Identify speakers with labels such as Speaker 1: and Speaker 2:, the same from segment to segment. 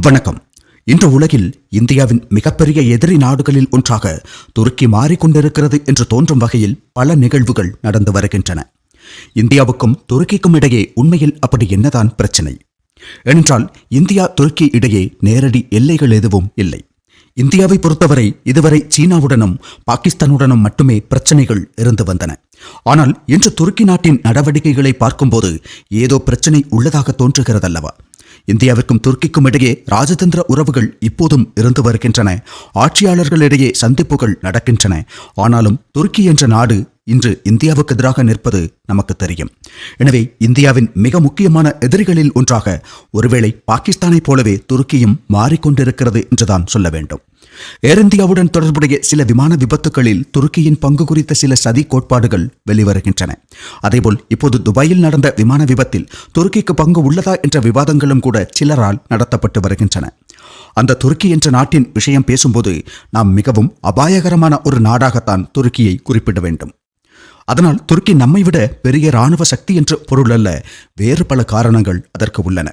Speaker 1: வணக்கம். இன்று உலகில் இந்தியாவின் மிகப்பெரிய எதிரி நாடுகளில் ஒன்றாக துருக்கி மாறிக்கொண்டிருக்கிறது என்று தோன்றும் வகையில் பல நிகழ்வுகள் நடந்து வருகின்றன. இந்தியாவுக்கும் துருக்கிக்கும் இடையே உண்மையில் அப்படி என்னதான் பிரச்சனை? ஏனென்றால் இந்தியா துருக்கி இடையே நேரடி எல்லைகள் எதுவும் இல்லை. இந்தியாவை பொறுத்தவரை இதுவரை சீனாவுடனும் பாகிஸ்தானுடனும் மட்டுமே பிரச்சனைகள் இருந்து வந்தன. ஆனால் இன்று துருக்கி நாட்டின் நடவடிக்கைகளை பார்க்கும்போது ஏதோ பிரச்சனை உள்ளதாக தோன்றுகிறதல்லவா? இந்தியாவிற்கும் துருக்கிக்கும் இடையே ராஜதந்திர உறவுகள் இப்போதும் இருந்து வருகின்றன. ஆட்சியாளர்களிடையே சந்திப்புகள் நடக்கின்றன. ஆனாலும் துருக்கி என்ற நாடு இன்று இந்தியாவுக்கு எதிராக நிற்பது நமக்கு தெரியும். எனவே இந்தியாவின் மிக முக்கியமான எதிரிகளில் ஒன்றாக ஒருவேளை பாகிஸ்தானைப் போலவே துருக்கியும் மாறிக்கொண்டிருக்கிறது என்றுதான் சொல்ல வேண்டும். ஏர் இந்தியாவுடன் தொடர்புடைய சில விமான விபத்துகளில் துருக்கியின் பங்கு குறித்த சில சதி கோட்பாடுகள் வெளிவருகின்றன. அதேபோல் இப்போது துபாயில் நடந்த விமான விபத்தில் துருக்கிக்கு பங்கு உள்ளதா என்ற விவாதங்களும் கூட சிலரால் நடத்தப்பட்டு வருகின்றன. அந்த துருக்கி என்ற நாட்டின் விஷயம் பேசும்போது நாம் மிகவும் அபாயகரமான ஒரு நாடாகத்தான் துருக்கியை குறிப்பிட வேண்டும். அதனால் துருக்கி நம்மை விட பெரிய இராணுவ சக்தி என்று பொருள் அல்ல, வேறு பல காரணங்கள் அதற்கு உள்ளன.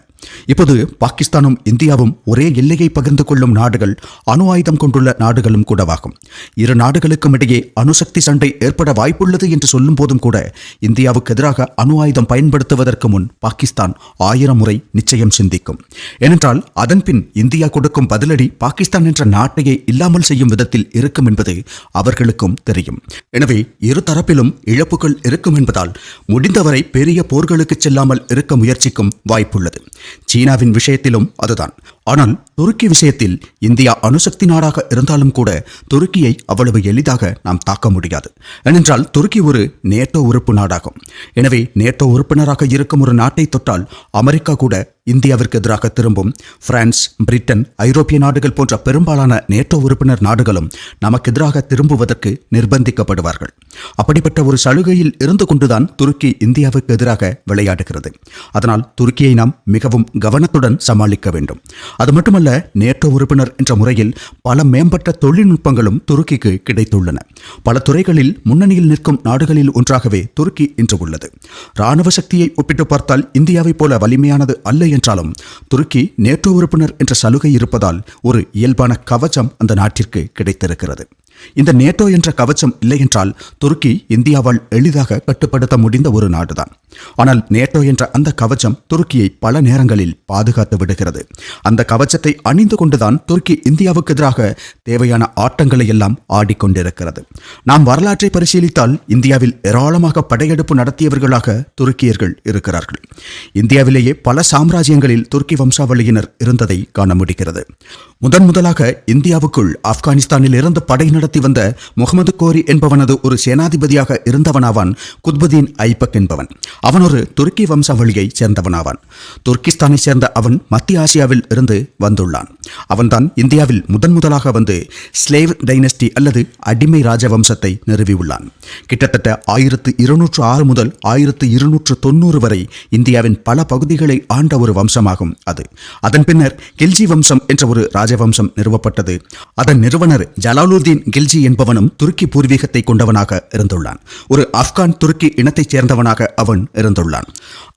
Speaker 1: இப்போது பாகிஸ்தானும் இந்தியாவும் ஒரே எல்லையை பகிர்ந்து கொள்ளும் நாடுகள், அணு ஆயுதம் கொண்டுள்ள நாடுகளும் கூடவாகும். இரு நாடுகளுக்கும் இடையே அணுசக்தி சண்டை ஏற்பட வாய்ப்புள்ளது என்று சொல்லும் போதும் கூட இந்தியாவுக்கு எதிராக அணு ஆயுதம் பயன்படுத்துவதற்கு முன் பாகிஸ்தான் 1000 முறை நிச்சயம் சிந்திக்கும். ஏனென்றால் அதன்பின் இந்தியா கொடுக்கும் பதிலடி பாகிஸ்தான் என்ற நாட்டையே இல்லாமல் செய்யும் விதத்தில் இருக்கும் என்பது அவர்களுக்கும் தெரியும். எனவே இரு தரப்பிலும் இழப்புகள் இருக்கும் என்பதால் முடிந்தவரை பெரிய போர்களுக்கு செல்லாமல் இருக்க முயற்சிக்கும் வாய்ப்புள்ளது. சீனாவின் விஷயத்திலும் அதுதான். ஆனால் துருக்கி விஷயத்தில் இந்தியா அணுசக்தி நாடாக இருந்தாலும் கூட துருக்கியை அவ்வளவு எளிதாக நாம் தாக்க முடியாது. ஏனென்றால் துருக்கி ஒரு நேட்டோ உறுப்பு நாடாகும். எனவே நேட்டோ உறுப்பினராக இருக்கும் ஒரு நாட்டை தொட்டால் அமெரிக்கா கூட இந்தியாவிற்கு எதிராக திரும்பும். பிரான்ஸ், பிரிட்டன், ஐரோப்பிய நாடுகள் போன்ற பெரும்பாலான நேட்டோ உறுப்பினர் நாடுகளும் நமக்கு எதிராக திரும்புவதற்கு நிர்பந்திக்கப்படுவார்கள். அப்படிப்பட்ட ஒரு சலுகையில் இருந்து கொண்டுதான் துருக்கி இந்தியாவுக்கு எதிராக விளையாடுகிறது. அதனால் துருக்கியை நாம் மிகவும் கவனத்துடன் சமாளிக்க வேண்டும். அது மட்டுமல்ல, நேட்டோ உறுப்பினர் என்ற முறையில் பல மேம்பட்ட தொழில்நுட்பங்களும் துருக்கிக்கு கிடைத்துள்ளன. பல துறைகளில் முன்னணியில் நிற்கும் நாடுகளில் ஒன்றாகவே துருக்கி இன்று உள்ளது. இராணுவ சக்தியை ஒப்பிட்டு பார்த்தால் இந்தியாவைப் போல வலிமையானது அல்ல என்றாலும் துருக்கி நேட்டோ உறுப்பினர் என்ற சலுகை இருப்பதால் ஒரு இயல்பான கவச்சம் அந்த நாட்டிற்கு கிடைத்திருக்கிறது. இந்த நேட்டோ என்ற கவச்சம் இல்லை என்றால் துருக்கி இந்தியாவால் எளிதாக கட்டுப்படுத்த முடிந்த ஒரு நாடுதான். ஆனால் நேட்டோ என்ற அந்த கவச்சம் துருக்கியை பல நேரங்களில் பாதுகாத்து விடுகிறது. அந்த கவச்சத்தை அணிந்து கொண்டுதான் துருக்கி இந்தியாவுக்கு எதிராக தேவையான ஆட்டங்களை எல்லாம் ஆடிக்கொண்டிருக்கிறது. நாம் வரலாற்றை பரிசீலித்தால் இந்தியாவில் ஏராளமாக படையெடுப்பு நடத்தியவர்களாக துருக்கியர்கள் இருக்கிறார்கள். இந்தியாவிலேயே பல சாம்ராஜ்யங்களில் துருக்கி வம்சாவளியினர் இருந்ததை காண முடிகிறது. முதலாக இந்தியாவுக்குள் ஆப்கானிஸ்தானில் இருந்து படை நடத்தி வந்த முகமது கோரி என்பவனது ஒரு சேனாதிபதியாக இருந்தவனாவான் குத்புதீன் ஐபக் என்பவன். அவன் ஒரு துருக்கி வம்சாவளியை சேர்ந்தவனாவான். துர்கிஸ்தானை சேர்ந்த அவன் மத்திய ஆசியாவில் இருந்து வந்துள்ளான். அவன்தான் இந்தியாவில் முதலாக வந்து ஸ்லேவ் டைனஸ்டி அல்லது அடிமை ராஜவம்சத்தை நிறுவியுள்ளான். கிட்டத்தட்ட 1206 முதல் 1290 வரை இந்தியாவின் பல பகுதிகளை ஆண்ட ஒரு வம்சமாகும் அது. அதன் பின்னர் கில்ஜி வம்சம் என்ற ஒரு ராஜவம்சம் நிறுவப்பட்டது. அதன் நிறுவனர் ஜலாலுதீன் கில்ஜி என்பவனும் துருக்கி பூர்வீகத்தை கொண்டவனாக இருந்துள்ளான். ஒரு ஆப்கான் துருக்கி இனத்தைச் சேர்ந்தவனாக அவன் இருந்துள்ளான்.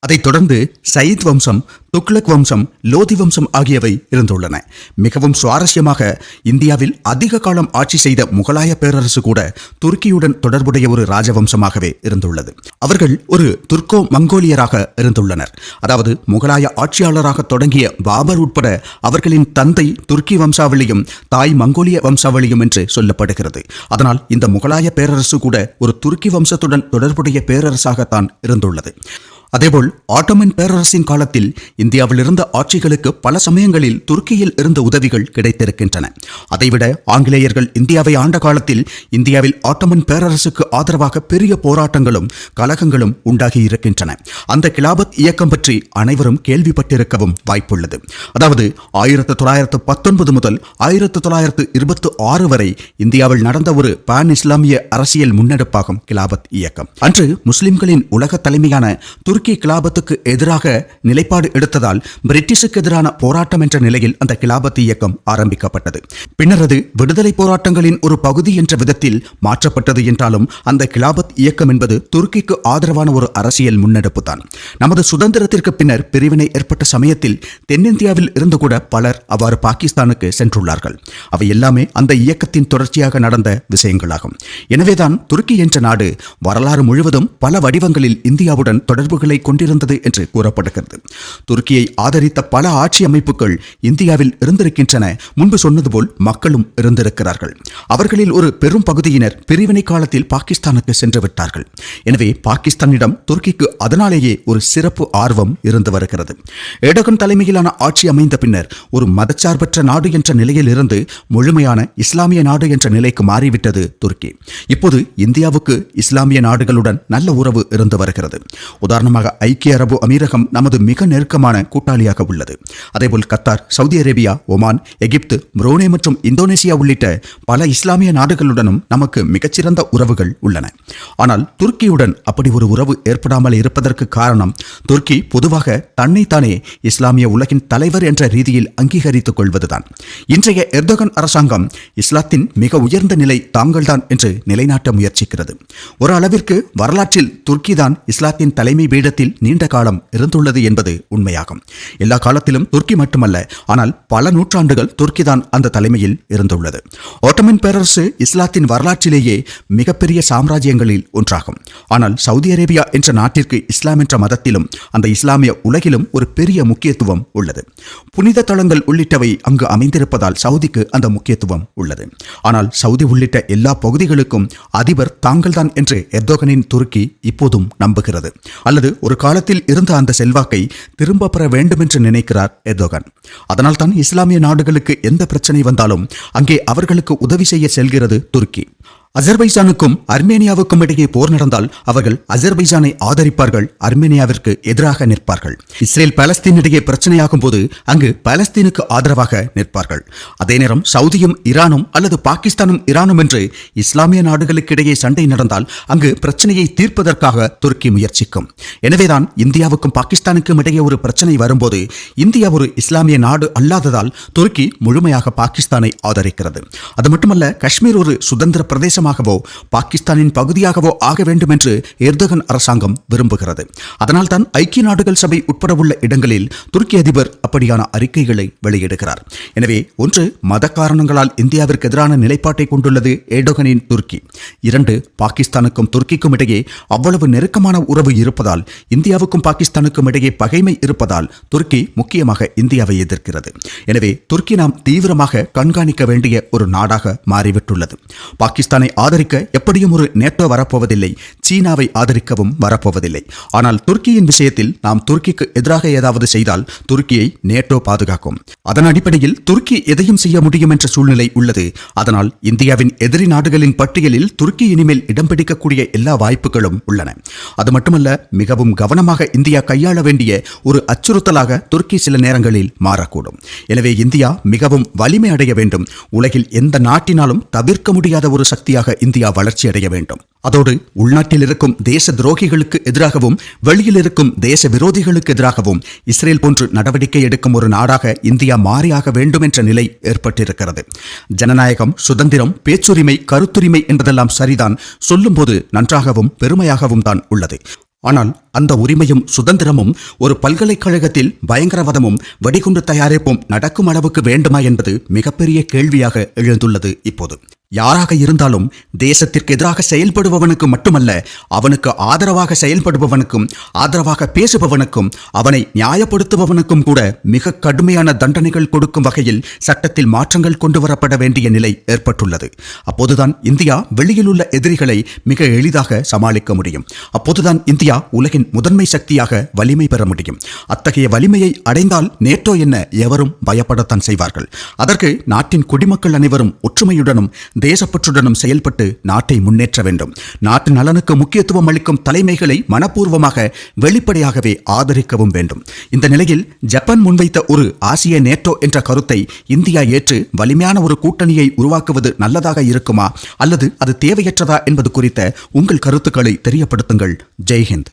Speaker 1: அதைத் தொடர்ந்து சயீத் வம்சம், துக்ளக் வம்சம், லோதி வம்சம் ஆகியவை இருந்துள்ளன. மிகவும் சுவாரஸ்யமாக இந்தியாவில் அதிக காலம் ஆட்சி செய்த முகலாய பேரரசு கூட துருக்கியுடன் தொடர்புடைய ஒரு ராஜவம்சமாகவே இருந்துள்ளது. அவர்கள் ஒரு துர்க்கோ மங்கோலியராக இருந்துள்ளனர். அதாவது முகலாய ஆட்சியாளராக தொடங்கிய பாபர் உட்பட அவர்களின் தந்தை துருக்கி வம்சாவளியும் தாய் மங்கோலிய வம்சாவளியும் என்று சொல்லப்படுகிறது. அதனால் இந்த முகலாய பேரரசு கூட ஒரு துருக்கி வம்சத்துடன் தொடர்புடைய பேரரசாகத்தான் இருந்துள்ளது. அதேபோல் ஆட்டோமன் பேரரசின் காலத்தில் இந்தியாவில் இருந்த ஆட்சிகளுக்கு பல சமயங்களில் துருக்கியில் இருந்த உதவிகள் கிடைத்திருக்கின்றன. அதைவிட ஆங்கிலேயர்கள் இந்தியாவை ஆண்ட காலத்தில் இந்தியாவில் ஆட்டோமன் பேரரசுக்கு ஆதரவாக பெரிய போராட்டங்களும் கலகங்களும் உண்டாகி இருக்கின்றன. அந்த கிலாபத் இயக்கம் பற்றி அனைவரும் கேள்விப்பட்டிருக்கவும் வாய்ப்புள்ளது. அதாவது 1919 முதல் 1926 வரை இந்தியாவில் நடந்த ஒரு பான் இஸ்லாமிய அரசியல் முன்னெடுப்பாகும் கிலாபத் இயக்கம். அன்று முஸ்லிம்களின் உலக தலைமையான துருக்கி கிலாபத்துக்கு எதிராக நிலைப்பாடு எடுத்ததால் பிரிட்டிஷுக்கு எதிரான போராட்டம் என்ற நிலையில் அந்த கிலாபத் இயக்கம் ஆரம்பிக்கப்பட்டது. பின்னர் அது விடுதலை போராட்டங்களின் ஒரு பகுதி என்ற விதத்தில் மாற்றப்பட்டது என்றாலும் அந்த கிலாபத் இயக்கம் என்பது துருக்கிக்கு ஆதரவான ஒரு அரசியல் முன்னெடுப்பு தான். நமது சுதந்திரத்திற்கு பின்னர் பிரிவினை ஏற்பட்ட சமயத்தில் தென்னிந்தியாவில் இருந்து கூட பலர் அவ்வாறு பாகிஸ்தானுக்கு சென்றுள்ளார்கள். அவை எல்லாமே அந்த இயக்கத்தின் தொடர்ச்சியாக நடந்த விஷயங்களாகும். எனவேதான் துருக்கி என்ற நாடு வரலாறு முழுவதும் பல வடிவங்களில் இந்தியாவுடன் தொடர்புகளை கொண்டிருந்தது என்று கூறப்படுகிறது. துருக்கியை ஆதரித்த பல ஆட்சி அமைப்புகள் இந்தியாவில் இருந்திருக்கின்றன. முன்பு சொன்னது போல் மக்களும் இருந்திருக்கிறார்கள். அவர்களில் ஒரு பெரும் பகுதியினர் பிரிவினை காலத்தில் பாகிஸ்தானுக்கு சென்று விட்டார்கள். எனவே பாகிஸ்தானிடம் துருக்கிக்கு அதனாலேயே ஒரு சிறப்பு ஆர்வம் இருந்து வருகிறது. எர்டோகன் தலைமையிலான ஆட்சி அமைந்த பின்னர் ஒரு மதச்சார்பற்ற நாடு என்ற நிலையில் இருந்து முழுமையான இஸ்லாமிய நாடு என்ற நிலைக்கு மாறிவிட்டது துருக்கி. இப்போது இந்தியாவுக்கு இஸ்லாமிய நாடுகளுடன் நல்ல உறவு இருந்து வருகிறது. உதாரணமாக ஐக்கிய அரபு அமீரகம் நமது மிக நெருக்கமான கூட்டாளியாக உள்ளது. அதேபோல் கத்தார், சவுதி அரேபியா, ஒமான், எகிப்து, புரூனே மற்றும் இந்தோனேசியா உள்ளிட்ட பல இஸ்லாமிய நாடுகளுடனும் நமக்கு மிகச்சிறந்த உறவுகள் உள்ளன. ஆனால் துருக்கியுடன் அப்படி ஒரு உறவு ஏற்படாமல் இருப்பதற்கு காரணம் துருக்கி பொதுவாக தன்னைத்தானே இஸ்லாமிய உலகின் தலைவர் என்ற ரீதியில் அங்கீகரித்துக் கொள்வதுதான். இன்றைய எர்டோகன் அரசாங்கம் இஸ்லாத்தின் மிக உயர்ந்த நிலை தாங்கள்தான் என்று நிலைநாட்ட முயற்சிக்கிறது. ஒரு அளவிற்கு வரலாற்றில் துருக்கி தான் இஸ்லாத்தின் தலைமை பீடத்தில் நீண்ட காலம் இருந்துள்ளது என்பது உண்மையாகும். எல்லா காலத்திலும் துருக்கி மட்டுமல்ல, ஆனால் பல நூற்றாண்டுகள் துருக்கி தான் அந்த தலைமையில் இருந்துள்ளது. ஓட்டமன் பேரரசு இஸ்லாத்தின் வரலாற்றிலேயே மிகப்பெரிய சாம்ராஜ்யங்களில் ஒன்றாகும். ஆனால் சவுதி அரேபியா என்ற நாட்டிற்கு இஸ்லாம் என்ற மதத்திலும் அந்த இஸ்லாமிய உலகிலும் ஒரு பெரிய முக்கியத்துவம் உள்ளது. புனித தலங்கள் உள்ளிட்டவை அங்கு அமைந்திருப்பதால் சவுதிக்கு அந்த முக்கியத்துவம் உள்ளது. ஆனால் சவுதி உள்ளிட்ட எல்லா பகுதிகளுக்கும் அதிபர் தாங்கள்தான் என்று எர்டோகனின் துருக்கி இப்போதும் நம்புகிறது. அல்லது ஒரு காலத்தில் இருந்த அந்த செல்வாக்கை திரும்ப பெற வேண்டும் என்று நினைக்கிறார் எர்டோகன். அதனால் தான் இஸ்லாமிய நாடுகளுக்கு எந்த பிரச்சனை வந்தாலும் அங்கே அவர்களுக்கு உதவி செய்ய செல்கிறது துருக்கி. அஜர்பைஜானுக்கும் அர்மேனியாவுக்கும் இடையே போர் நடந்தால் அவர்கள் அஜர்பைஜானை ஆதரிப்பார்கள், அர்மேனியாவிற்கு எதிராக நிற்பார்கள். இஸ்ரேல் பாலஸ்தீன் இடையே பிரச்சனையாகும் போது அங்கு பாலஸ்தீனுக்கு ஆதரவாக நிற்பார்கள். அதே நேரம் சவுதியும் ஈரானும் அல்லது பாகிஸ்தானும் ஈரானும் என்று இஸ்லாமிய நாடுகளுக்கு இடையே சண்டை நடந்தால் அங்கு பிரச்சனையை தீர்ப்பதற்காக துருக்கி முயற்சிக்கும். எனவேதான் இந்தியாவுக்கும் பாகிஸ்தானுக்கும் இடையே ஒரு பிரச்சனை வரும்போது இந்தியா ஒரு இஸ்லாமிய நாடு அல்லாததால் துருக்கி முழுமையாக பாகிஸ்தானை ஆதரிக்கிறது. அது மட்டுமல்ல, காஷ்மீர் ஒரு சுதந்திர பிரதேச பாகிஸ்தானின் பகுதியாகவோ ஆக வேண்டும் என்று எர்டோகன் அரசாங்கம் விரும்புகிறது. அதனால்தான் ஐக்கிய நாடுகள் சபை உட்பட உள்ள இடங்களில் துருக்கி அதிபர் அப்படியான அறிக்கைகளை வெளியிடுகிறார். எனவே ஒன்று, மத காரணங்களால் இந்தியாவிற்கு எதிரான நிலைப்பாட்டை கொண்டுள்ளது எர்டோகனின் துருக்கி. 2, பாகிஸ்தானுக்கும் துருக்கிக்கும் இடையே அவ்வளவு நெருக்கமான உறவு இருப்பதால், இந்தியாவுக்கும் பாகிஸ்தானுக்கும் இடையே பகைமை இருப்பதால் துருக்கி முக்கியமாக இந்தியாவை எதிர்க்கிறது. எனவே துருக்கி நாம் தீவிரமாக கண்காணிக்க வேண்டிய ஒரு நாடாக மாறிவிட்டுள்ளது. பாகிஸ்தானை ஆதரிக்க எப்படியும் ஒரு நேட்டோ வரப்போவதில்லை, சீனாவை ஆதரிக்கவும் வரப்போவதில்லை. ஆனால் துருக்கியின் விஷயத்தில் நாம் துருக்கிக்கு எதிராக ஏதாவது செய்தால் துருக்கியை நேட்டோ பாதுகாக்கும். அதன் அடிப்படையில் துருக்கி எதையும் செய்ய முடியும் என்ற சூழ்நிலை உள்ளது. அதனால் இந்தியாவின் எதிரி நாடுகளின் பட்டியலில் துருக்கி இனிமேல் இடம் பிடிக்கக்கூடிய எல்லா வாய்ப்புகளும் உள்ளன. அது மட்டுமல்ல, மிகவும் கவனமாக இந்தியா கையாள வேண்டிய ஒரு அச்சுறுத்தலாக துருக்கி சில நேரங்களில் மாறக்கூடும். எனவே இந்தியா மிகவும் வலிமை அடைய வேண்டும். உலகில் எந்த நாட்டினாலும் தவிர்க்க முடியாத ஒரு சக்தியாக இந்தியா வளர்ச்சி அடைய வேண்டும். அதோடு உள்நாட்டில் இருக்கும் தேச துரோகிகளுக்கு எதிராகவும் வெளியில் இருக்கும் தேச விரோதிகளுக்கு எதிராகவும் இஸ்ரேல் போன்று நடவடிக்கை எடுக்கும் ஒரு நாடாக இந்தியா மாறியாக வேண்டும் என்ற நிலை ஏற்பட்டிருக்கிறது. ஜனநாயகம், சுதந்திரம், பேச்சுரிமை, கருத்துரிமை என்பதெல்லாம் சரிதான், சொல்லும்போது நன்றாகவும் பெருமையாகவும் தான் உள்ளது. ஆனால் அந்த உரிமையும் சுதந்திரமும் ஒரு பல்கலைக்கழகத்தில் பயங்கரவாதமும் வெடிகுண்டு தயாரிப்பும் நடக்கும் அளவுக்கு வேண்டுமா என்பது மிகப்பெரிய கேள்வியாக எழுந்துள்ளது. இப்போது யாராக இருந்தாலும் தேசத்திற்கு எதிராக செயல்படுபவனுக்கு மட்டுமல்ல, அவனுக்கு ஆதரவாக செயல்படுபவனுக்கும் ஆதரவாக பேசுபவனுக்கும் அவனை நியாயப்படுத்துபவனுக்கும் கூட மிக கடுமையான தண்டனைகள் கொடுக்கும் வகையில் சட்டத்தில் மாற்றங்கள் கொண்டு வரப்பட வேண்டிய நிலை ஏற்பட்டுள்ளது. அப்போதுதான் இந்தியா வெளியில் உள்ள எதிரிகளை மிக எளிதாக சமாளிக்க முடியும். அப்போதுதான் இந்தியா உலகின் முதன்மை சக்தியாக வலிமை பெற முடியும். அத்தகைய வலிமையை அடைந்தால் நேட்டோ என்ன எவரும் பயப்படத்தான் செய்வார்கள். அதற்கு நாட்டின் குடிமக்கள் அனைவரும் ஒற்றுமையுடனும் தேசப்பற்றுடனும் செயல்பட்டு நாட்டை முன்னேற்ற வேண்டும். நாட்டு நலனுக்கு முக்கியத்துவம் அளிக்கும் தலைமைகளை மனப்பூர்வமாக வெளிப்படையாகவே ஆதரிக்கவும் வேண்டும். இந்த நிலையில் ஜப்பான் முன்வைத்த ஒரு ஆசிய நேட்டோ என்ற கருத்தை இந்தியா ஏற்று வலிமையான ஒரு கூட்டணியை உருவாக்குவது நல்லதாக இருக்குமா அல்லது அது தேவையற்றதா என்பது குறித்த உங்கள் கருத்துக்களை தெரியப்படுத்துங்கள். ஜெய்ஹிந்த்.